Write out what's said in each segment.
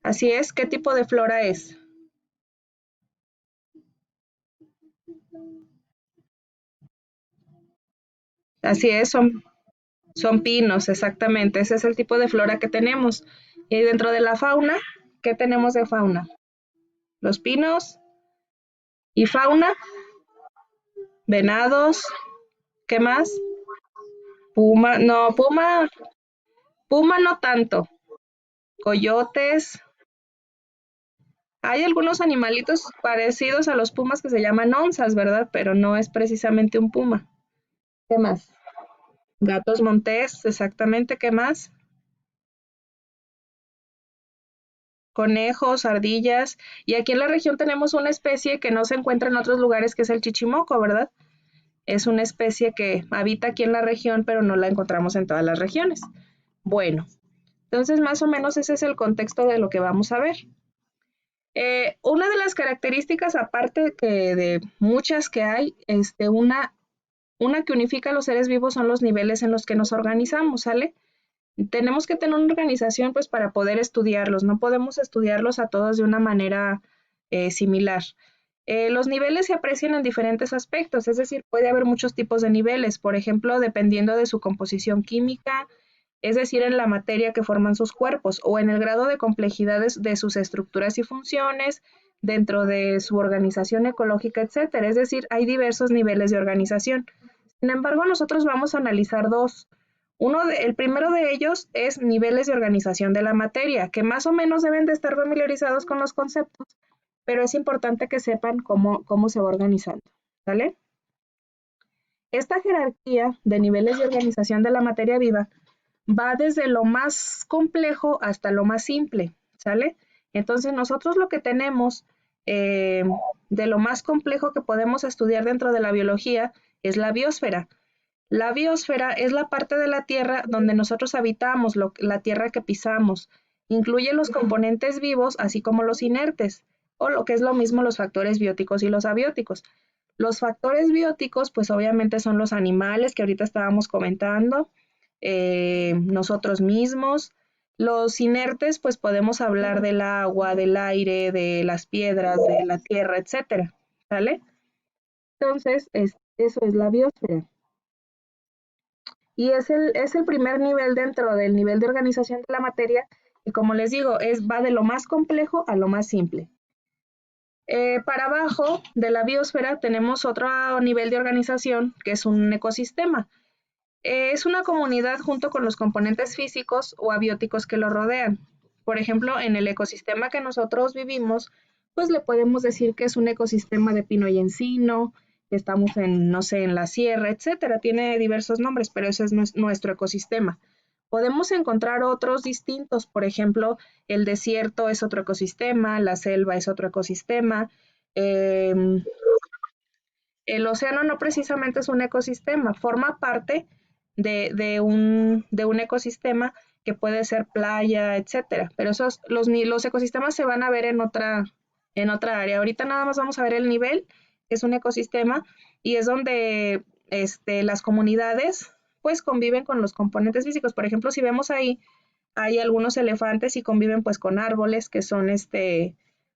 Así es, ¿qué tipo de flora es? Así es, son pinos, exactamente. Ese es el tipo de flora que tenemos. Y dentro de la fauna, ¿qué tenemos de fauna? Los pinos y fauna, venados, ¿qué más? Puma, no, puma no tanto. Coyotes. Hay algunos animalitos parecidos a los pumas que se llaman onzas, ¿verdad? Pero no es precisamente un puma. ¿Qué más? Gatos montés, exactamente, ¿qué más? Conejos, ardillas. Y aquí en la región tenemos una especie que no se encuentra en otros lugares, que es el chichimoco, ¿verdad? Es una especie que habita aquí en la región, pero no la encontramos en todas las regiones. Bueno, entonces más o menos ese es el contexto de lo que vamos a ver. Una de las características, aparte que de muchas que hay, una que unifica a los seres vivos son los niveles en los que nos organizamos, ¿sale? Tenemos que tener una organización pues para poder estudiarlos, no podemos estudiarlos a todos de una manera similar. Los niveles se aprecian en diferentes aspectos, es decir, puede haber muchos tipos de niveles, por ejemplo, dependiendo de su composición química, es decir, en la materia que forman sus cuerpos o en el grado de complejidad de sus estructuras y funciones, dentro de su organización ecológica, etcétera. Es decir, hay diversos niveles de organización. Sin embargo, nosotros vamos a analizar dos. El primero de ellos es niveles de organización de la materia, que más o menos deben de estar familiarizados con los conceptos, pero es importante que sepan cómo se va organizando. ¿Vale? Esta jerarquía de niveles de organización de la materia viva va desde lo más complejo hasta lo más simple, ¿sale? Entonces nosotros lo que tenemos eh, de lo más complejo que podemos estudiar dentro de la biología es la biosfera. La biosfera es la parte de la Tierra donde nosotros habitamos, la Tierra que pisamos. Incluye los componentes vivos, así como los inertes, o lo que es lo mismo los factores bióticos y los abióticos. Los factores bióticos, pues obviamente son los animales que ahorita estábamos comentando, nosotros mismos. Los inertes, pues podemos hablar del agua, del aire, de las piedras, de la tierra, etcétera. ¿Sale? Entonces, eso es la biosfera. Y es el primer nivel dentro del nivel de organización de la materia, y como les digo, va de lo más complejo a lo más simple. Para abajo de la biosfera tenemos otro nivel de organización que es un ecosistema. Es una comunidad junto con los componentes físicos o abióticos que lo rodean. Por ejemplo, en el ecosistema que nosotros vivimos, pues le podemos decir que es un ecosistema de pino y encino, que estamos en, no sé, en la sierra, etcétera. Tiene diversos nombres, pero ese es nuestro ecosistema. Podemos encontrar otros distintos, por ejemplo, el desierto es otro ecosistema, la selva es otro ecosistema, eh, el océano no precisamente es un ecosistema, forma parte de un ecosistema que puede ser playa, etcétera. Pero los ecosistemas se van a ver en otra área. Ahorita nada más vamos a ver el nivel, que es un ecosistema, y es donde las comunidades pues conviven con los componentes físicos. Por ejemplo, si vemos ahí, hay algunos elefantes y conviven pues con árboles, que son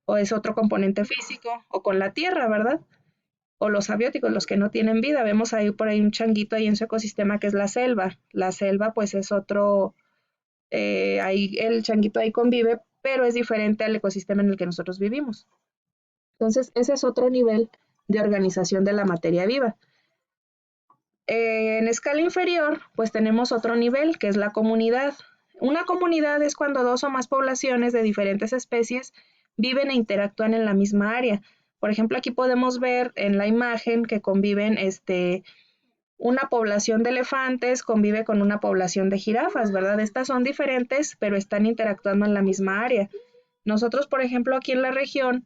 o es otro componente físico, o con la tierra, ¿verdad? O los abióticos, los que no tienen vida. Vemos ahí por ahí un changuito ahí en su ecosistema que es la selva. La selva pues es otro, ahí el changuito ahí convive, pero es diferente al ecosistema en el que nosotros vivimos. Entonces, ese es otro nivel de organización de la materia viva. En escala inferior, pues tenemos otro nivel, que es la comunidad. Una comunidad es cuando dos o más poblaciones de diferentes especies viven e interactúan en la misma área. Por ejemplo, aquí podemos ver en la imagen que conviven una población de elefantes convive con una población de jirafas, ¿verdad? Estas son diferentes, pero están interactuando en la misma área. Nosotros, por ejemplo, aquí en la región,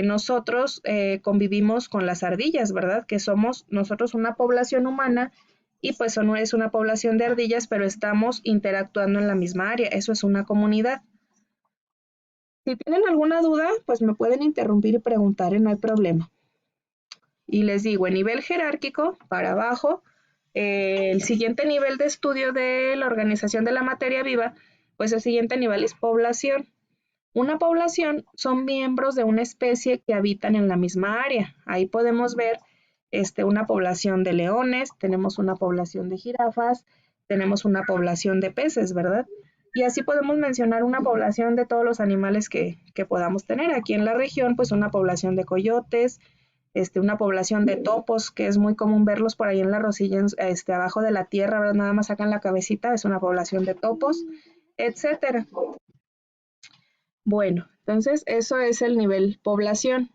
nosotros convivimos con las ardillas, ¿verdad? Que somos nosotros una población humana y pues es una población de ardillas, pero estamos interactuando en la misma área. Eso es una comunidad. Si tienen alguna duda, pues me pueden interrumpir y preguntar, no hay problema. Y les digo, en nivel jerárquico, para abajo, el siguiente nivel de estudio de la organización de la materia viva, pues el siguiente nivel es población. Una población son miembros de una especie que habitan en la misma área. Ahí podemos ver una población de leones, tenemos una población de jirafas, tenemos una población de peces, ¿verdad? Y así podemos mencionar una población de todos los animales que podamos tener. Aquí en la región, pues una población de coyotes, una población de topos, que es muy común verlos por ahí en la rosilla, abajo de la tierra, ¿verdad? Nada más sacan la cabecita, es una población de topos, etcétera. Bueno, entonces eso es el nivel población.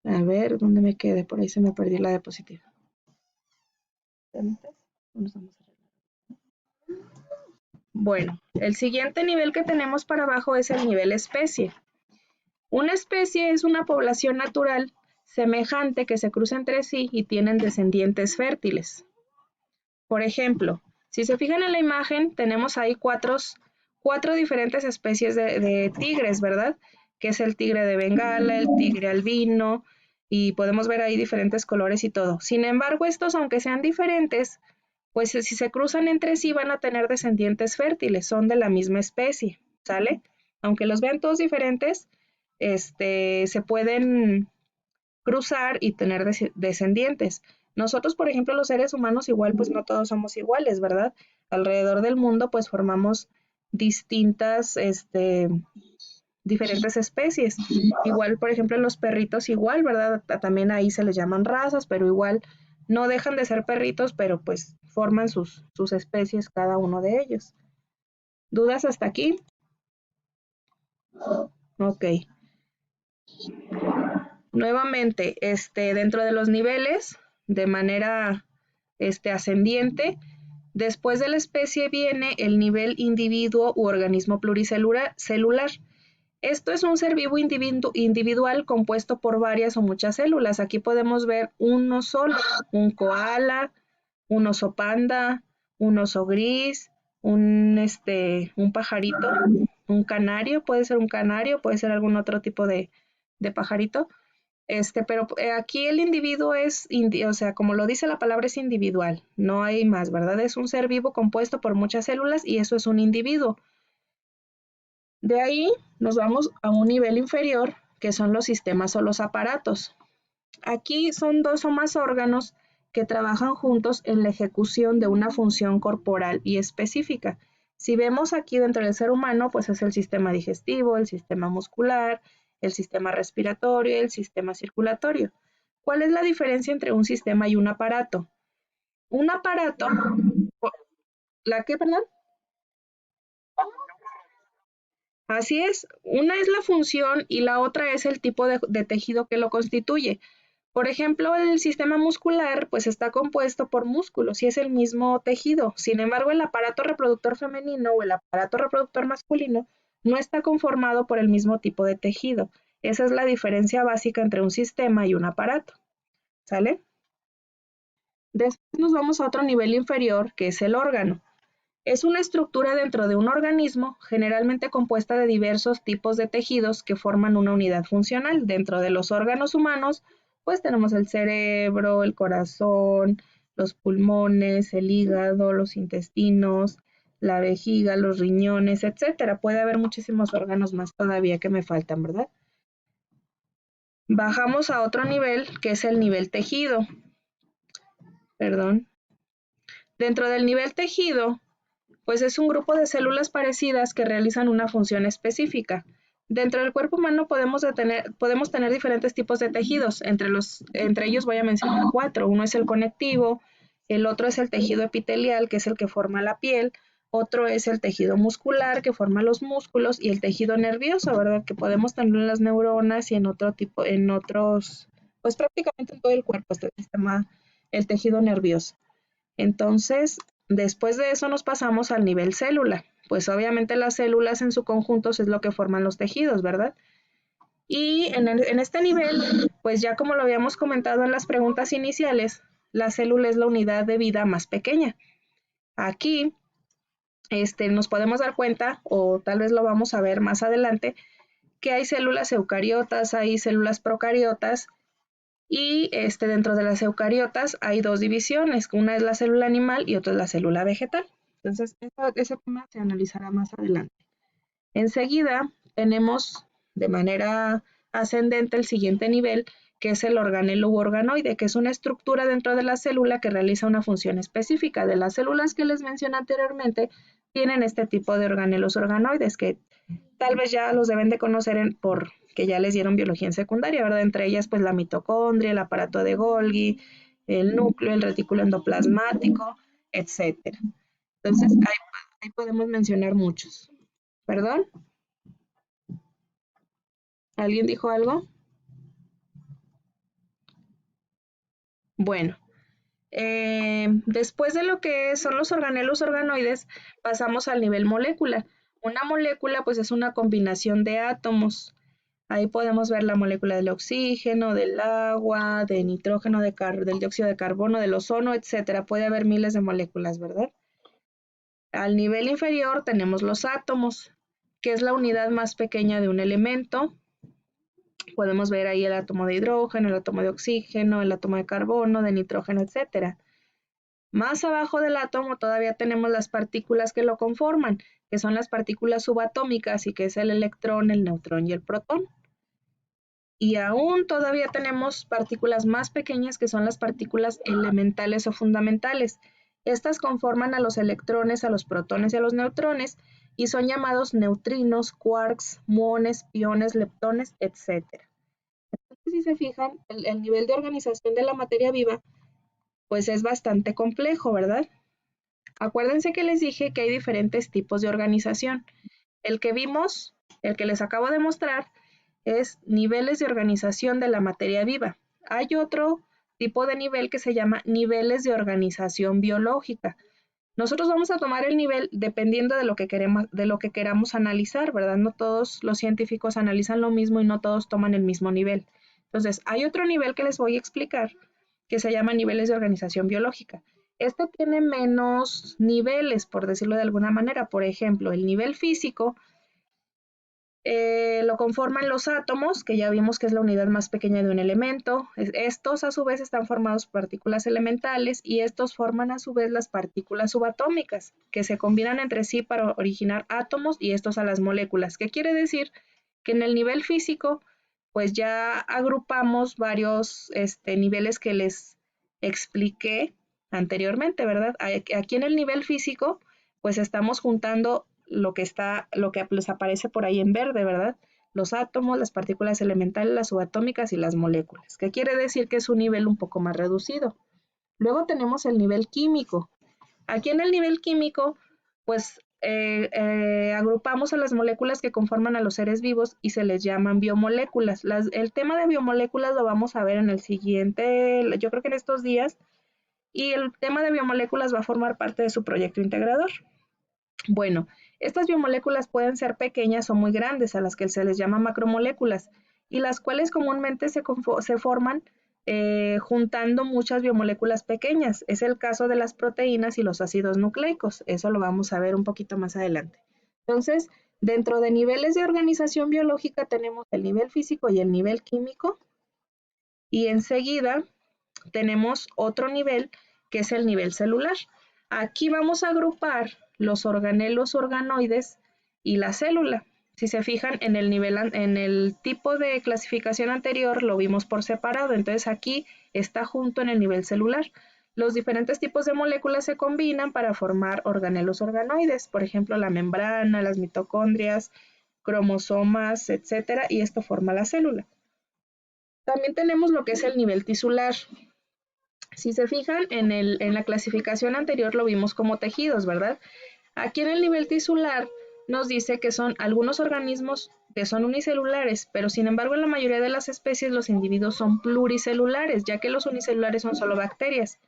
A ver, ¿dónde me quedé? Por ahí se me perdió la diapositiva. Bueno, el siguiente nivel que tenemos para abajo es el nivel especie. Una especie es una población natural semejante que se cruza entre sí y tienen descendientes fértiles. Por ejemplo, si se fijan en la imagen, tenemos ahí cuatro diferentes especies de tigres, ¿verdad? Que es el tigre de Bengala, el tigre albino, y podemos ver ahí diferentes colores y todo. Sin embargo, estos, aunque sean diferentes, pues si se cruzan entre sí van a tener descendientes fértiles, son de la misma especie, ¿sale? Aunque los vean todos diferentes, se pueden cruzar y tener descendientes. Nosotros, por ejemplo, los seres humanos igual, pues no todos somos iguales, ¿verdad? Alrededor del mundo, pues formamos distintas, diferentes especies. Igual, por ejemplo, los perritos igual, ¿verdad? También ahí se les llaman razas, pero igual no dejan de ser perritos, pero pues forman sus especies cada uno de ellos. ¿Dudas hasta aquí? Ok. Nuevamente, dentro de los niveles, de manera ascendiente, después de la especie viene el nivel individuo u organismo pluricelular. Esto es un ser vivo individual compuesto por varias o muchas células. Aquí podemos ver uno solo, un koala, un oso panda, un oso gris, un pajarito, un canario, puede ser un canario, puede ser algún otro tipo de pajarito. Pero aquí el individuo es, o sea, como lo dice la palabra, es individual, no hay más, ¿verdad? Es un ser vivo compuesto por muchas células y eso es un individuo. De ahí nos vamos a un nivel inferior, que son los sistemas o los aparatos. Aquí son dos o más órganos que trabajan juntos en la ejecución de una función corporal y específica. Si vemos aquí dentro del ser humano, pues es el sistema digestivo, el sistema muscular, el sistema respiratorio y el sistema circulatorio. ¿Cuál es la diferencia entre un sistema y un aparato? Un aparato, ¿la qué, perdón? Así es, una es la función y la otra es el tipo de tejido que lo constituye. Por ejemplo, el sistema muscular pues está compuesto por músculos y es el mismo tejido. Sin embargo, el aparato reproductor femenino o el aparato reproductor masculino no está conformado por el mismo tipo de tejido. Esa es la diferencia básica entre un sistema y un aparato. ¿Sale? Después nos vamos a otro nivel inferior, que es el órgano. Es una estructura dentro de un organismo generalmente compuesta de diversos tipos de tejidos que forman una unidad funcional. Dentro de los órganos humanos, pues tenemos el cerebro, el corazón, los pulmones, el hígado, los intestinos, la vejiga, los riñones, etcétera. Puede haber muchísimos órganos más todavía que me faltan, ¿verdad? Bajamos a otro nivel, que es el nivel tejido. Perdón. Dentro del nivel tejido, pues es un grupo de células parecidas que realizan una función específica. Dentro del cuerpo humano podemos tener diferentes tipos de tejidos. Entre ellos voy a mencionar cuatro. Uno es el conectivo, el otro es el tejido epitelial, que es el que forma la piel, otro es el tejido muscular, que forma los músculos, y el tejido nervioso, ¿verdad? Que podemos tener en las neuronas y en otros, pues prácticamente en todo el cuerpo está el sistema, el tejido nervioso. Entonces, después de eso nos pasamos al nivel célula. Pues obviamente las células en su conjunto es lo que forman los tejidos, ¿verdad? Y en este nivel, pues ya como lo habíamos comentado en las preguntas iniciales, la célula es la unidad de vida más pequeña. Aquí nos podemos dar cuenta, o tal vez lo vamos a ver más adelante, que hay células eucariotas, hay células procariotas, y dentro de las eucariotas hay dos divisiones, una es la célula animal y otra es la célula vegetal. Entonces, ese tema se analizará más adelante. Enseguida tenemos de manera ascendente el siguiente nivel, que es el organelo u organoide, que es una estructura dentro de la célula que realiza una función específica. De las células que les mencioné anteriormente, tienen este tipo de organelos organoides, que tal vez ya los deben de conocer porque ya les dieron biología en secundaria, ¿verdad? Entre ellas, pues la mitocondria, el aparato de Golgi, el núcleo, el retículo endoplasmático, etcétera. Entonces, ahí podemos mencionar muchos. ¿Perdón? ¿Alguien dijo algo? Bueno, después de lo que son los organelos organoides, pasamos al nivel molécula. Una molécula, pues, es una combinación de átomos. Ahí podemos ver la molécula del oxígeno, del agua, de nitrógeno, del dióxido de carbono, del ozono, etcétera. Puede haber miles de moléculas, ¿verdad? Al nivel inferior tenemos los átomos, que es la unidad más pequeña de un elemento. Podemos ver ahí el átomo de hidrógeno, el átomo de oxígeno, el átomo de carbono, de nitrógeno, etcétera. Más abajo del átomo todavía tenemos las partículas que lo conforman, que son las partículas subatómicas y que es el electrón, el neutrón y el protón. Y aún todavía tenemos partículas más pequeñas que son las partículas elementales o fundamentales. Estas conforman a los electrones, a los protones y a los neutrones y son llamados neutrinos, quarks, muones, piones, leptones, etc. Entonces, si se fijan, el nivel de organización de la materia viva pues es bastante complejo, ¿verdad? Acuérdense que les dije que hay diferentes tipos de organización. El que vimos, el que les acabo de mostrar, es niveles de organización de la materia viva. Hay otro tipo de nivel que se llama niveles de organización biológica. Nosotros vamos a tomar el nivel dependiendo de lo que queramos analizar, ¿verdad? No todos los científicos analizan lo mismo y no todos toman el mismo nivel. Entonces, hay otro nivel que les voy a explicar que se llama niveles de organización biológica. Este tiene menos niveles, por decirlo de alguna manera. Por ejemplo, el nivel físico lo conforman los átomos, que ya vimos que es la unidad más pequeña de un elemento. Estos a su vez están formados por partículas elementales y estos forman a su vez las partículas subatómicas, que se combinan entre sí para originar átomos y estos a las moléculas. ¿Qué quiere decir? Que en el nivel físico, pues ya agrupamos varios niveles que les expliqué anteriormente, ¿verdad? Aquí en el nivel físico, pues estamos juntando lo que les aparece por ahí en verde, ¿verdad? Los átomos, las partículas elementales, las subatómicas y las moléculas, que quiere decir que es un nivel un poco más reducido. Luego tenemos el nivel químico. Aquí en el nivel químico, pues agrupamos a las moléculas que conforman a los seres vivos y se les llaman biomoléculas. El tema de biomoléculas lo vamos a ver en el siguiente, yo creo que en estos días, y el tema de biomoléculas va a formar parte de su proyecto integrador. Bueno, estas biomoléculas pueden ser pequeñas o muy grandes, a las que se les llama macromoléculas, y las cuales comúnmente se forman juntando muchas biomoléculas pequeñas. Es el caso de las proteínas y los ácidos nucleicos. Eso lo vamos a ver un poquito más adelante. Entonces, dentro de niveles de organización biológica tenemos el nivel físico y el nivel químico, y enseguida tenemos otro nivel que es el nivel celular. Aquí vamos a agrupar los organelos organoides y la célula. Si se fijan en en el tipo de clasificación anterior lo vimos por separado, entonces aquí está junto en el nivel celular. Los diferentes tipos de moléculas se combinan para formar organelos organoides, por ejemplo la membrana, las mitocondrias, cromosomas, etcétera, y esto forma la célula. También tenemos lo que es el nivel tisular. Si se fijan, en la clasificación anterior lo vimos como tejidos, ¿verdad? Aquí en el nivel tisular nos dice que son algunos organismos que son unicelulares, pero sin embargo en la mayoría de las especies los individuos son pluricelulares, ya que los unicelulares son solo bacterias.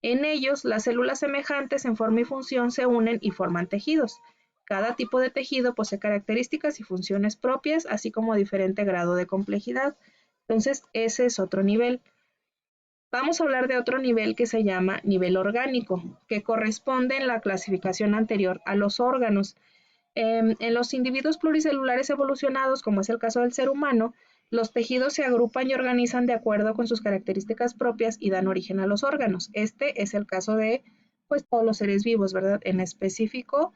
En ellos, las células semejantes en forma y función se unen y forman tejidos. Cada tipo de tejido posee características y funciones propias, así como diferente grado de complejidad. Entonces, ese es otro nivel. Vamos a hablar de otro nivel que se llama nivel orgánico, que corresponde en la clasificación anterior a los órganos. En los individuos pluricelulares evolucionados, como es el caso del ser humano, los tejidos se agrupan y organizan de acuerdo con sus características propias y dan origen a los órganos. Este es el caso de pues, todos los seres vivos, ¿verdad? En específico,